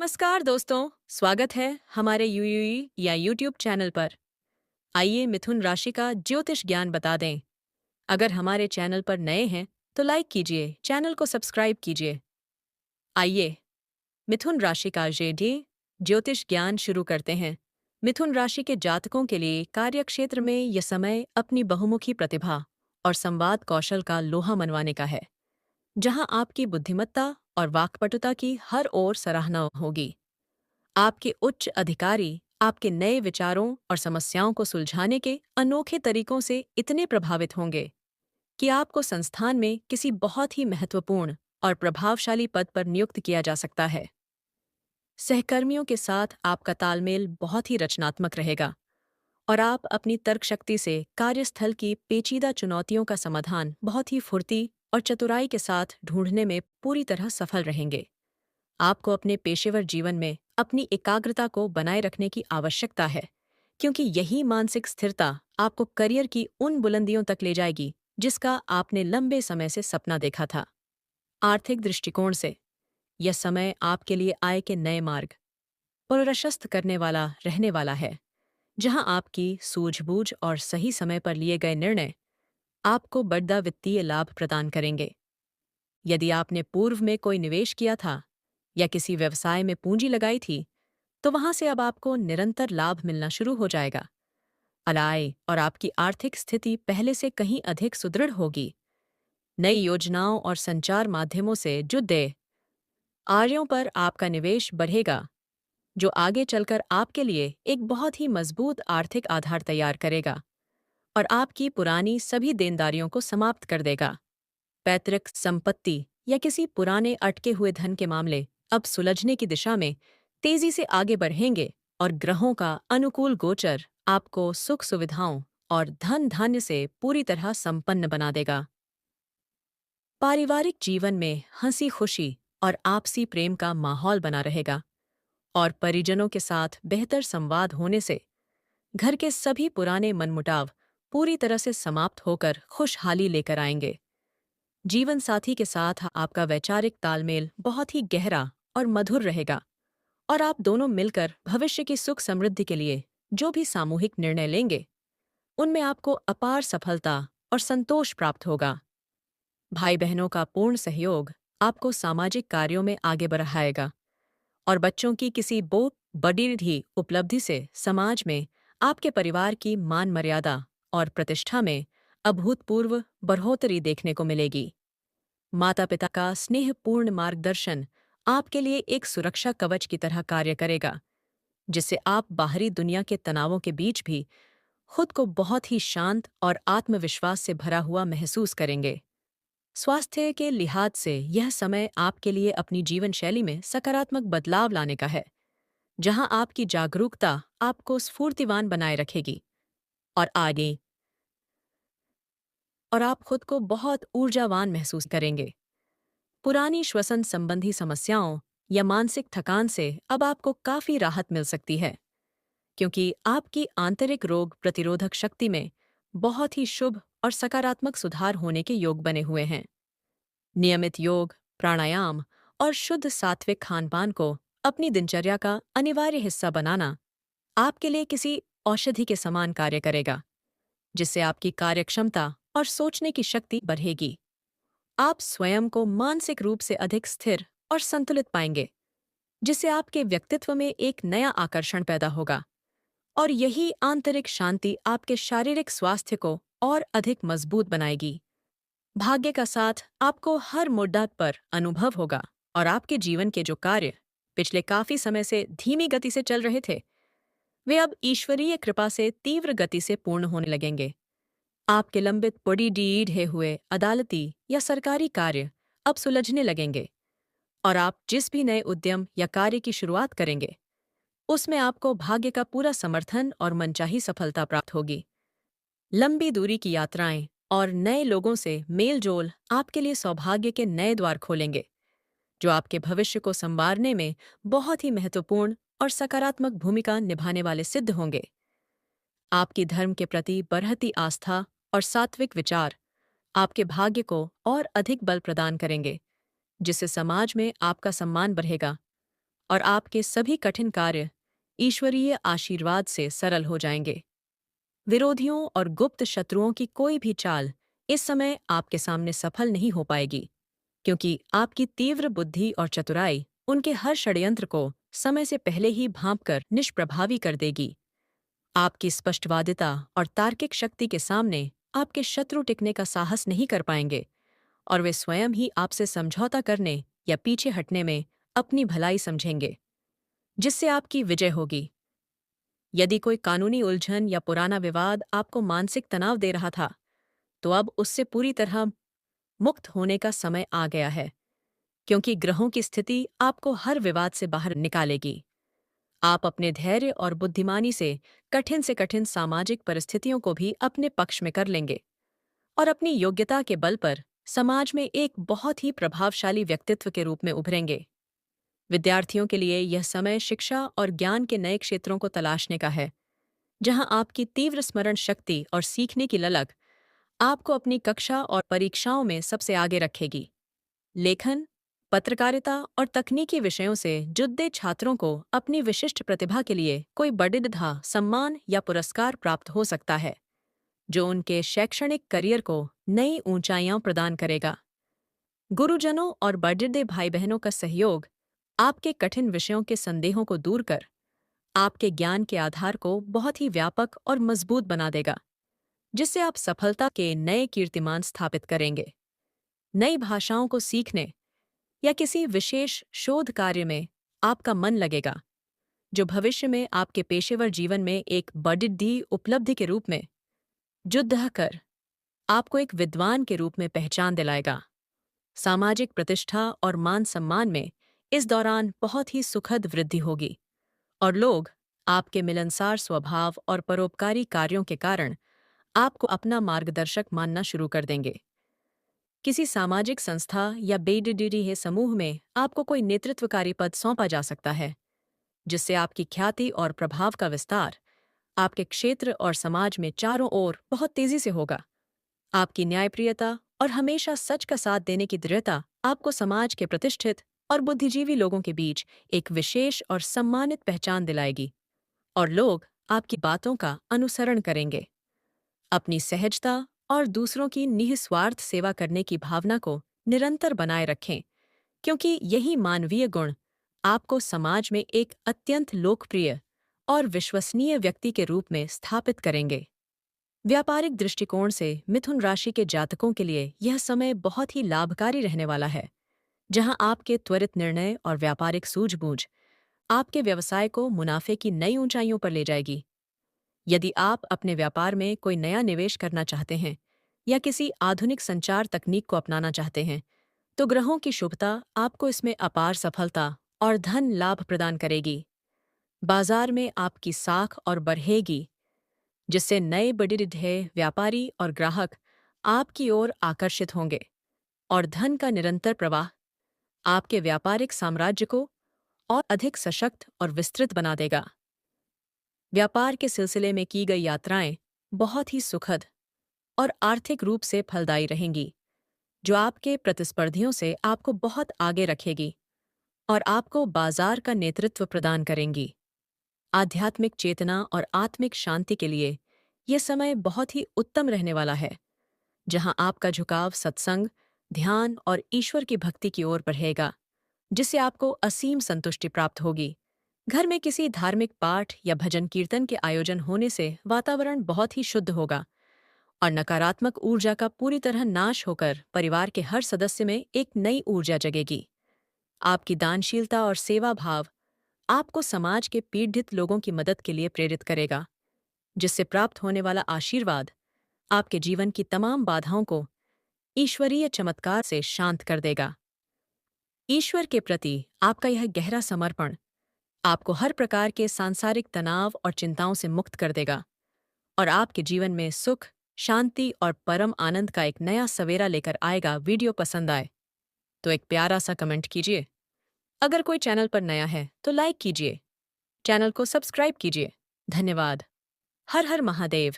नमस्कार दोस्तों, स्वागत है हमारे यूयूई या यूट्यूब चैनल पर। आइए मिथुन राशि का ज्योतिष ज्ञान बता दें। अगर हमारे चैनल पर नए हैं तो लाइक कीजिए, चैनल को सब्सक्राइब कीजिए। आइए मिथुन राशि का ये ज्योतिष ज्ञान शुरू करते हैं। मिथुन राशि के जातकों के लिए कार्यक्षेत्र में यह समय अपनी बहुमुखी प्रतिभा और संवाद कौशल का लोहा मनवाने का है, जहां आपकी बुद्धिमत्ता और वाक्पटुता की हर ओर सराहना होगी। आपके उच्च अधिकारी आपके नए विचारों और समस्याओं को सुलझाने के अनोखे तरीकों से इतने प्रभावित होंगे कि आपको संस्थान में किसी बहुत ही महत्वपूर्ण और प्रभावशाली पद पर नियुक्त किया जा सकता है। सहकर्मियों के साथ आपका तालमेल बहुत ही रचनात्मक रहेगा और आप अपनी तर्क शक्ति से कार्यस्थल की पेचीदा चुनौतियों का समाधान बहुत ही फुर्ती और चतुराई के साथ ढूंढने में पूरी तरह सफल रहेंगे। आपको अपने पेशेवर जीवन में अपनी एकाग्रता को बनाए रखने की आवश्यकता है, क्योंकि यही मानसिक स्थिरता आपको करियर की उन बुलंदियों तक ले जाएगी जिसका आपने लंबे समय से सपना देखा था। आर्थिक दृष्टिकोण से यह समय आपके लिए आय के नए मार्ग प्रशस्त करने वाला रहने वाला है, जहां आपकी सूझबूझ और सही समय पर लिए गए निर्णय आपको बड़ा वित्तीय लाभ प्रदान करेंगे। यदि आपने पूर्व में कोई निवेश किया था या किसी व्यवसाय में पूंजी लगाई थी, तो वहां से अब आपको निरंतर लाभ मिलना शुरू हो जाएगा। आय और आपकी आर्थिक स्थिति पहले से कहीं अधिक सुदृढ़ होगी। नई योजनाओं और संचार माध्यमों से जुड़े आर्यों पर आपका निवेश बढ़ेगा, जो आगे चलकर आपके लिए एक बहुत ही मजबूत आर्थिक आधार तैयार करेगा और आपकी पुरानी सभी देनदारियों को समाप्त कर देगा। पैतृक संपत्ति या किसी पुराने अटके हुए धन के मामले अब सुलझने की दिशा में तेजी से आगे बढ़ेंगे और ग्रहों का अनुकूल गोचर आपको सुख सुविधाओं और धन धान्य से पूरी तरह संपन्न बना देगा। पारिवारिक जीवन में हंसी खुशी और आपसी प्रेम का माहौल बना रहेगा और परिजनों के साथ बेहतर संवाद होने से घर के सभी पुराने मनमुटाव पूरी तरह से समाप्त होकर खुशहाली लेकर आएंगे। जीवन साथी के साथ आपका वैचारिक तालमेल बहुत ही गहरा और मधुर रहेगा और आप दोनों मिलकर भविष्य की सुख समृद्धि के लिए जो भी सामूहिक निर्णय लेंगे, उनमें आपको अपार सफलता और संतोष प्राप्त होगा। भाई बहनों का पूर्ण सहयोग आपको सामाजिक कार्यों में आगे बढ़ाएगा और बच्चों की किसी बड़ी उपलब्धि से समाज में आपके परिवार की मान मर्यादा और प्रतिष्ठा में अभूतपूर्व बढ़ोतरी देखने को मिलेगी। माता पिता का स्नेहपूर्ण मार्गदर्शन आपके लिए एक सुरक्षा कवच की तरह कार्य करेगा, जिससे आप बाहरी दुनिया के तनावों के बीच भी खुद को बहुत ही शांत और आत्मविश्वास से भरा हुआ महसूस करेंगे। स्वास्थ्य के लिहाज से यह समय आपके लिए अपनी जीवन शैली में सकारात्मक बदलाव लाने का है, जहां आपकी जागरूकता आपको स्फूर्तिवान बनाए रखेगी और आप खुद को बहुत ऊर्जावान महसूस करेंगे। पुरानी श्वसन संबंधी समस्याओं या मानसिक थकान से अब आपको काफी राहत मिल सकती है, क्योंकि आपकी आंतरिक रोग प्रतिरोधक शक्ति में बहुत ही शुभ और सकारात्मक सुधार होने के योग बने हुए हैं। नियमित योग, प्राणायाम और शुद्ध सात्विक खानपान को अपनी दिनचर्या का अनिवार्य हिस्सा बनाना आपके लिए किसी औषधि के समान कार्य करेगा, जिससे आपकी कार्यक्षमता और सोचने की शक्ति बढ़ेगी। आप स्वयं को मानसिक रूप से अधिक स्थिर और संतुलित पाएंगे, जिससे आपके व्यक्तित्व में एक नया आकर्षण पैदा होगा और यही आंतरिक शांति आपके शारीरिक स्वास्थ्य को और अधिक मजबूत बनाएगी। भाग्य का साथ आपको हर मुद्दा पर अनुभव होगा और आपके जीवन के जो कार्य पिछले काफी समय से धीमी गति से चल रहे थे, वे अब ईश्वरीय कृपा से तीव्र गति से पूर्ण होने लगेंगे। आपके लंबित पड़े हुए अदालती या सरकारी कार्य अब सुलझने लगेंगे और आप जिस भी नए उद्यम या कार्य की शुरुआत करेंगे, उसमें आपको भाग्य का पूरा समर्थन और मनचाही सफलता प्राप्त होगी। लंबी दूरी की यात्राएं और नए लोगों से मेल जोल आपके लिए सौभाग्य के नए द्वार खोलेंगे, जो आपके भविष्य को संवारने में बहुत ही महत्वपूर्ण और सकारात्मक भूमिका निभाने वाले सिद्ध होंगे। आपकी धर्म के प्रति बढ़ती आस्था और सात्विक विचार आपके भाग्य को और अधिक बल प्रदान करेंगे, जिससे समाज में आपका सम्मान बढ़ेगा और आपके सभी कठिन कार्य ईश्वरीय आशीर्वाद से सरल हो जाएंगे। विरोधियों और गुप्त शत्रुओं की कोई भी चाल इस समय आपके सामने सफल नहीं हो पाएगी, क्योंकि आपकी तीव्र बुद्धि और चतुराई उनके हर षड्यंत्र को समय से पहले ही भांपकर निष्प्रभावी कर देगी। आपकी स्पष्टवादिता और तार्किक शक्ति के सामने आपके शत्रु टिकने का साहस नहीं कर पाएंगे, और वे स्वयं ही आपसे समझौता करने या पीछे हटने में अपनी भलाई समझेंगे, जिससे आपकी विजय होगी। यदि कोई कानूनी उलझन या पुराना विवाद आपको मानसिक तनाव दे रहा था, तो अब उससे पूरी तरह मुक्त होने का समय आ गया है, क्योंकि ग्रहों की स्थिति आपको हर विवाद से बाहर निकालेगी। आप अपने धैर्य और बुद्धिमानी से कठिन सामाजिक परिस्थितियों को भी अपने पक्ष में कर लेंगे और अपनी योग्यता के बल पर समाज में एक बहुत ही प्रभावशाली व्यक्तित्व के रूप में उभरेंगे। विद्यार्थियों के लिए यह समय शिक्षा और ज्ञान के नए क्षेत्रों को तलाशने का है, जहां आपकी तीव्र स्मरण शक्ति और सीखने की ललक आपको अपनी कक्षा और परीक्षाओं में सबसे आगे रखेगी। लेखन, पत्रकारिता और तकनीकी विषयों से जुड़े छात्रों को अपनी विशिष्ट प्रतिभा के लिए कोई बड़िधा सम्मान या पुरस्कार प्राप्त हो सकता है, जो उनके शैक्षणिक करियर को नई ऊंचाइयां प्रदान करेगा। गुरुजनों और बड़े भाई बहनों का सहयोग आपके कठिन विषयों के संदेहों को दूर कर आपके ज्ञान के आधार को बहुत ही व्यापक और मजबूत बना देगा, जिससे आप सफलता के नए कीर्तिमान स्थापित करेंगे। नई भाषाओं को सीखने या किसी विशेष शोध कार्य में आपका मन लगेगा, जो भविष्य में आपके पेशेवर जीवन में एक बड़ी उपलब्धि के रूप में जुड़ कर आपको एक विद्वान के रूप में पहचान दिलाएगा। सामाजिक प्रतिष्ठा और मान सम्मान में इस दौरान बहुत ही सुखद वृद्धि होगी, और लोग आपके मिलनसार स्वभाव और परोपकारी कार्यों के कारण आपको अपना मार्गदर्शक मानना शुरू कर देंगे। किसी सामाजिक संस्था या बेडीडीडी समूह में आपको कोई नेतृत्वकारी पद सौंपा जा सकता है, जिससे आपकी ख्याति और प्रभाव का विस्तार आपके क्षेत्र और समाज में चारों ओर बहुत तेजी से होगा। आपकी न्यायप्रियता और हमेशा सच का साथ देने की दृढ़ता आपको समाज के प्रतिष्ठित और बुद्धिजीवी लोगों के बीच एक विशेष और सम्मानित पहचान दिलाएगी, और लोग आपकी बातों का अनुसरण करेंगे। अपनी सहजता और दूसरों की निःस्वार्थ सेवा करने की भावना को निरंतर बनाए रखें, क्योंकि यही मानवीय गुण आपको समाज में एक अत्यंत लोकप्रिय और विश्वसनीय व्यक्ति के रूप में स्थापित करेंगे। व्यापारिक दृष्टिकोण से मिथुन राशि के जातकों के लिए यह समय बहुत ही लाभकारी रहने वाला है, जहां आपके त्वरित निर्णय और व्यापारिक सूझबूझ आपके व्यवसाय को मुनाफे की नई ऊंचाइयों पर ले जाएगी। यदि आप अपने व्यापार में कोई नया निवेश करना चाहते हैं या किसी आधुनिक संचार तकनीक को अपनाना चाहते हैं, तो ग्रहों की शुभता आपको इसमें अपार सफलता और धन लाभ प्रदान करेगी। बाजार में आपकी साख और बढ़ेगी, जिससे नए बड़े व्यापारी और ग्राहक आपकी ओर आकर्षित होंगे, और धन का निरंतर प्रवाह आपके व्यापारिक साम्राज्य को और अधिक सशक्त और विस्तृत बना देगा। व्यापार के सिलसिले में की गई यात्राएं बहुत ही सुखद और आर्थिक रूप से फलदायी रहेंगी, जो आपके प्रतिस्पर्धियों से आपको बहुत आगे रखेगी और आपको बाजार का नेतृत्व प्रदान करेंगी। आध्यात्मिक चेतना और आत्मिक शांति के लिए यह समय बहुत ही उत्तम रहने वाला है, जहां आपका झुकाव सत्संग, ध्यान और ईश्वर की भक्ति की ओर बढ़ेगा, जिससे आपको असीम संतुष्टि प्राप्त होगी। घर में किसी धार्मिक पाठ या भजन कीर्तन के आयोजन होने से वातावरण बहुत ही शुद्ध होगा और नकारात्मक ऊर्जा का पूरी तरह नाश होकर परिवार के हर सदस्य में एक नई ऊर्जा जगेगी। आपकी दानशीलता और सेवा भाव आपको समाज के पीड़ित लोगों की मदद के लिए प्रेरित करेगा, जिससे प्राप्त होने वाला आशीर्वाद आपके जीवन की तमाम बाधाओं को ईश्वरीय चमत्कार से शांत कर देगा। ईश्वर के प्रति आपका यह गहरा समर्पण आपको हर प्रकार के सांसारिक तनाव और चिंताओं से मुक्त कर देगा और आपके जीवन में सुख, शांति और परम आनंद का एक नया सवेरा लेकर आएगा। वीडियो पसंद आए तो एक प्यारा सा कमेंट कीजिए। अगर कोई चैनल पर नया है तो लाइक कीजिए, चैनल को सब्सक्राइब कीजिए। धन्यवाद। हर हर महादेव।